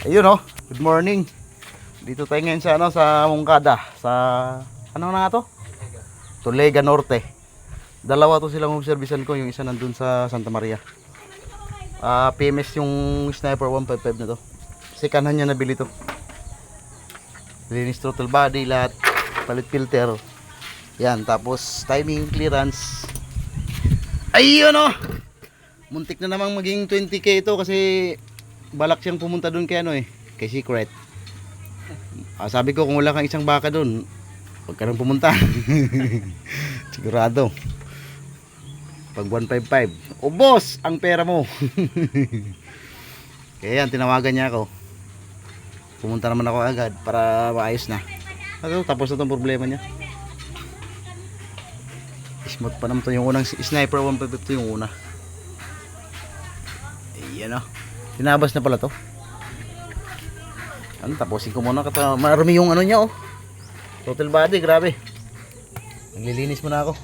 Ayun oh, good morning. Dito tayo ngayon sa sa Mongkada, sa ano na nga to? Tulega Norte. Dalawa to silang obserbisan ko, yung isa nandun sa Santa Maria. PMS yung Sniper 155 na to. Kasi kanan niya nabili to. Linis throttle body, lahat. Palit filter. Yan, tapos timing, clearance. Ayun oh! Muntik na namang maging 20k ito kasi balak siyang pumunta doon kay kay Secret. Sabi ko kung wala kang isang baka doon, huwag ka nang pumunta. Sigurado. Pag 155, ubos ang pera mo. Kaya yan, tinawagan niya ako. Pumunta naman ako agad para maayos na. Tapos na itong problema niya. Smooth pa naman ito. Yung unang Sniper 152 yung una. Ayan o. Tinabas na pala to. Tapusin ko muna. Marami yung ano niya oh. Total body, grabe. Naglilinis muna ako.